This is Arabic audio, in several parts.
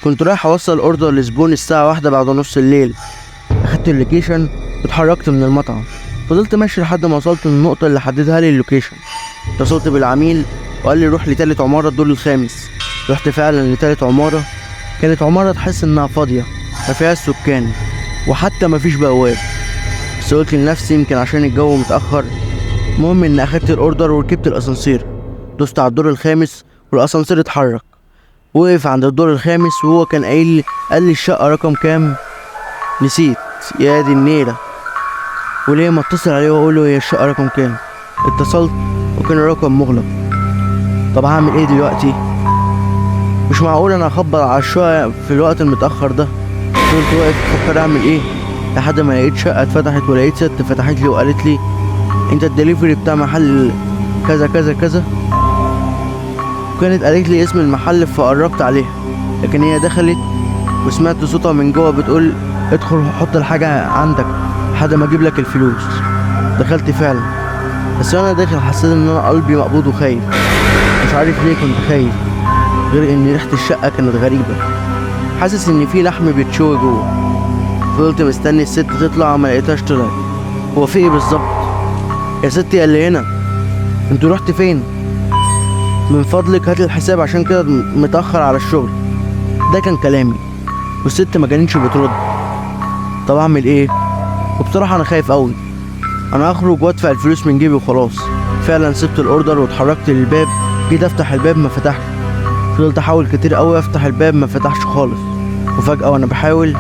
كنت رايح اوصل اوردر لزبون الساعة 1 بعد نص الليل. اخدت اللوكيشن واتحركت من المطعم. فضلت ماشي لحد ما وصلت للنقطة اللي حددها لي اللوكيشن. اتصلت بالعميل وقال لي روح لتالت عمارة الدور الخامس. رحت فعلا لتالت عمارة. كانت عمارة تحس انها فاضية مفيهاش سكان وحتى مفيش بواب، بس قلت لنفسي يمكن عشان الجو متأخر. المهم ان اخدت الاوردر وركبت الاسانسير. دوست على الدور الخامس والاسانسير اتحرك. وقف عند الدور الخامس وهو كان قال لي الشقة رقم كام؟ نسيت. يا دي النيلة، وليه ما اتصل عليه واقول له هي الشقة رقم كام؟ اتصلت وكان الرقم مغلق. طب هعمل ايه دلوقتي؟ مش معقول انا اخبط على الشقة في الوقت المتأخر ده. فضلت واقف افكر اعمل ايه لحد ما لقيت شقة اتفتحت، ولقيت ست فتحت لي وقالت لي انت الدليفري بتاع محل كذا كذا كذا. وكانت قالت لي اسم المحل فقربت عليها، لكن هي دخلت وسمعت صوتها من جوه بتقول ادخل حط الحاجة عندك لحد ما اجيب لك الفلوس. دخلت فعلا، بس وانا داخل حسيت ان انا قلبي مقبوض وخايف. مش عارف ليه كنت خايف، غير ان ريحة الشقة كانت غريبة. حاسس ان في لحم بيتشوي جوه. فضلت مستني الست تطلع ما لقيتهاش طلعت. هو في ايه بالظبط؟ يا ستي اللي هنا، انتوا رحت فين؟ من فضلك هات الحساب عشان كده متأخر على الشغل. ده كان كلامي، والست ما كانتش بترد. طب اعمل ايه؟ وبصراحة انا خايف قوي. انا هخرج وادفع الفلوس من جيبي وخلاص. فعلا سبت الاوردر واتحركت للباب. جيت افتح الباب ما فتحش. فضلت احاول كتير قوي افتح الباب ما فتحش خالص. وفجأة وانا بحاول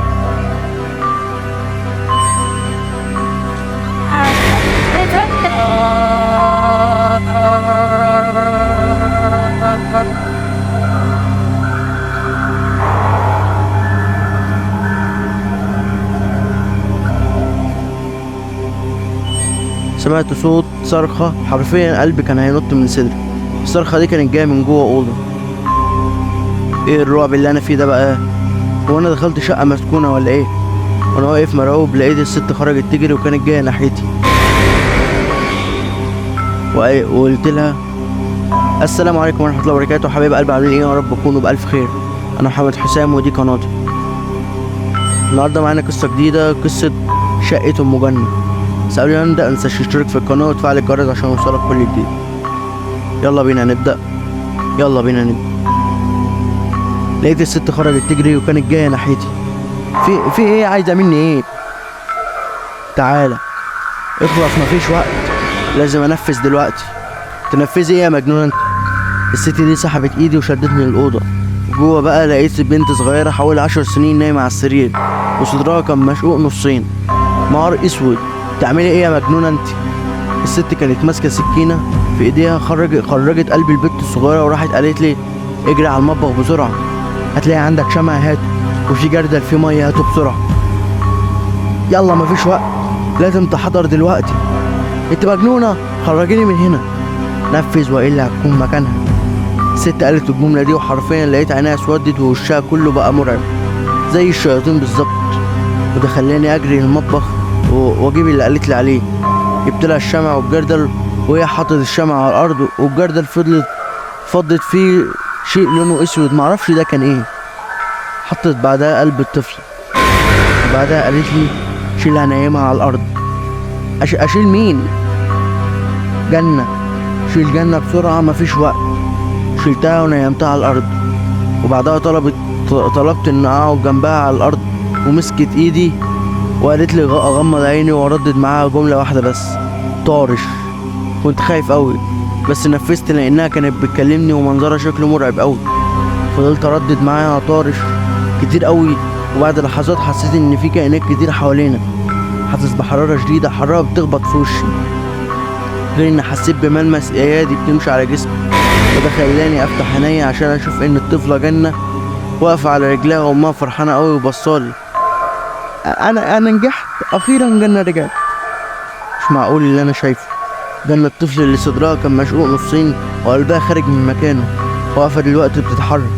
سمعت صوت صرخة، حرفيا قلبي كان هينط من صدري. الصرخة دي كانت جاية من جوه أوضة. ايه الرعب اللي انا فيه ده بقى؟ هو انا دخلت شقة مسكونة ولا ايه؟ وانا واقف مرعوب لقيت الست خرجت تجري وكانت جاية ناحيتي. وقلت لها السلام عليكم ورحمة الله وبركاته. حبايب قلبي عاملين ايه؟ يا رب تكونوا بألف خير. انا محمد حسام ودي قناتي. النهارده معانا قصة جديدة، قصة شقة أم جنة. بس قبل ما نبدأ متنساش تشترك في القناة وتفعل الجرس عشان يوصلك كل جديد. يلا بينا نبدأ. لقيت الست خرجت تجري وكانت جاية ناحيتي. في ايه؟ عايزة مني ايه؟ تعالى اخلص، مفيش وقت، لازم انفذ دلوقتي. تنفذي ايه يا مجنونة انت؟ الست دي سحبت ايدي وشدتني الأوضة. جوه بقى لقيت بنت صغيرة حوالي 10 سنين نايمة على السرير وصدرها كان مشقوق نصين. نهار اسود، تعملي ايه يا مجنونة انت؟ الست كانت ماسكة سكينة في ايديها. خرجت قلب البنت الصغيرة وراحت قالت لي اجري على المطبخ بسرعة، هتلاقي عندك شمع هاته، وفي جردل في مية هاته بسرعة. يلا مفيش وقت، لازم تحضر دلوقتي. انت مجنونة، خرجيني من هنا. نفذ والا هتكون مكانها. الست قالت الجملة دي وحرفيا لقيت عينيها اسودت ووشها كله بقى مرعب زي الشياطين بالظبط. وده خلاني اجري المطبخ واجيب اللي قالت لي عليه. جبت لها الشمع والجردل وهي حطت الشمع على الارض، والجردل فضت فيه شيء لونه اسود معرفش ده كان ايه. حطت بعدها قلب الطفل، وبعدها قالت لي شيلها نايمها على الارض. اشيل مين؟ جنة. شيل جنة بسرعة مفيش وقت. شلتها ونيمتها على الارض، وبعدها طلبت ان اقعد جنبها على الارض، ومسكت ايدي وقالت لي اغمض عيني، وردد معاها جملة واحدة بس: طارش. كنت خايف قوي بس نفذت لانها كانت بتكلمني ومنظرها شكله مرعب قوي. فضلت اردد معاها طارش كتير قوي، وبعد لحظات حسيت ان في كائنات كتير حوالينا. حاسس بحرارة شديدة، حرارة بتخبط في وشي، غير ان حسيت بملمس ايادي بتمشي على جسمي. وده خلاني افتح عيني عشان اشوف ان الطفلة جنة واقفة على رجلها وامها فرحانة قوي وبصالي. انا نجحت اخيرا، جنة رجعت. مش معقول اللي انا شايفه. جنة الطفل اللي صدرها كان مشقوق نصين وقلبها خارج من مكانه واقفة دلوقتي بتتحرك.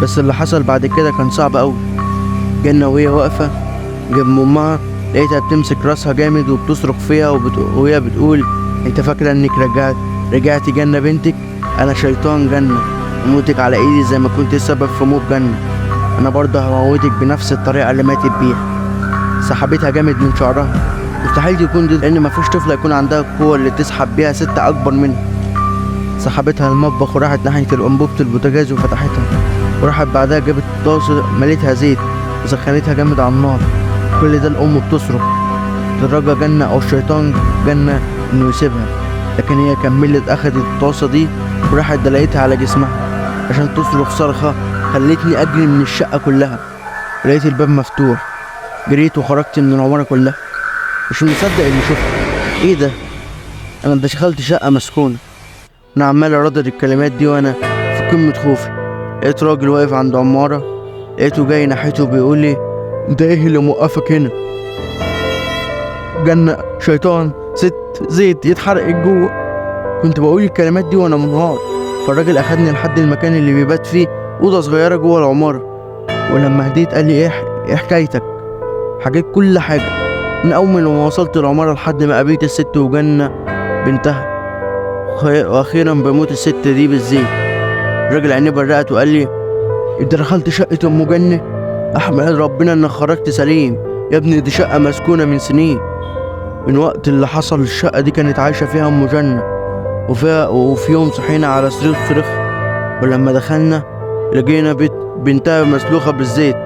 بس اللي حصل بعد كده كان صعب قوي. جنة وهي واقفة جنب امها لقيتها بتمسك راسها جامد وبتصرخ فيها وهي بتقول انت فاكرة انك رجعتي جنة بنتك؟ انا شيطان جنة وموتك على ايدي زي ما كنت السبب في موت جنة. انا برضه هموتك بنفس الطريقه اللي ماتت بيها. سحبتها جامد من شعرها، مستحيل يكون دي لان مفيش طفله يكون عندها القوه اللي تسحب بيها ست اكبر منها. سحبتها المطبخ وراحت ناحيه انبوبه البوتاجاز وفتحتها، وراحت بعدها جابت طاسه مليتها زيت وسخنتها جامد على النار. كل ده الام بتصرخ، الراجل جنة او الشيطان جنة انه يسيبها، لكن هي كملت اخدت الطاسه دي وراحت دلقتها على جسمها عشان تصرخ صرخه خلتني اجري من الشقه كلها. لقيت الباب مفتوح، جريت وخرجت من العماره كلها، مش مصدق اللي شفته. ايه ده؟ انا دخلت شقه مسكونه. انا عمال اردد الكلمات دي وانا في قمه خوفي. لقيت راجل واقف عند عماره، لقيته جاي ناحيته بيقول لي انت ايه اللي موقفك هنا؟ جنة، شيطان، ست، زيت يتحرق جوه. كنت بقول الكلمات دي وانا منهار. فالراجل اخدني لحد المكان اللي بيبات فيه، اوضه صغيره جوه العماره. ولما هديت قال لي ايه حكايتك؟ حكيت كل حاجه من اول ما وصلت العماره لحد ما قابلت الست وجنة بنتها، واخيرا بموت الست دي بالزيت. الراجل عينيه برقت وقال لي انت دخلت شقه ام جنة؟ احمد ربنا انك خرجت سليم يا ابني، دي شقه مسكونه من سنين. من وقت اللي حصل الشقه دي كانت عايشه فيها ام جنة، وفي يوم صحينا على صريخ، ولما دخلنا لقينا بنتها مسلوخه بالزيت.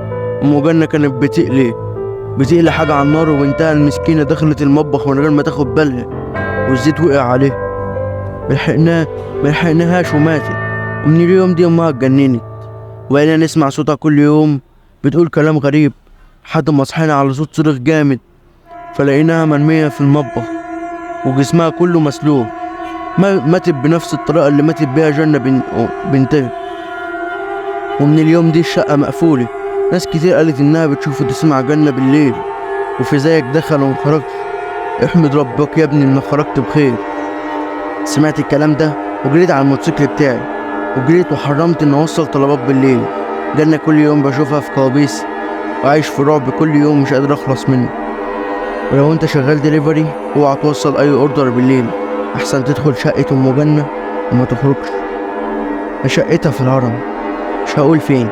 ام جنة كانت بتقلي حاجه على النار، وبنتها المسكينه دخلت المطبخ من غير ما تاخد بالها والزيت وقع عليها. ملحقناهاش وماتت. ومن اليوم دي امها اتجننت، وبقينا نسمع صوتها كل يوم بتقول كلام غريب، لحد ما صحينا على صوت صريخ جامد، فلقيناها مرمية في المطبخ وجسمها كله مسلوخ. ماتت بنفس الطريقة اللي ماتت بيها جنة بنتها. ومن اليوم دي الشقة مقفولة. ناس كتير قالت انها بتشوف وتسمع جنة بالليل، وفي زيك دخل ومخرجش. احمد ربك يا ابني انك خرجت بخير. سمعت الكلام ده وجريت على الموتوسيكل بتاعي، وجريت وحرمت ان اوصل طلبات بالليل. جنة كل يوم بشوفها في كوابيس، وعايش في رعب كل يوم مش قادر اخلص منه. ولو انت شغال دليفري اوعى توصل اي اوردر بالليل، احسن تدخل شقة ام جنة وما تخرجش. شقتها في الهرم، مش هقول فين.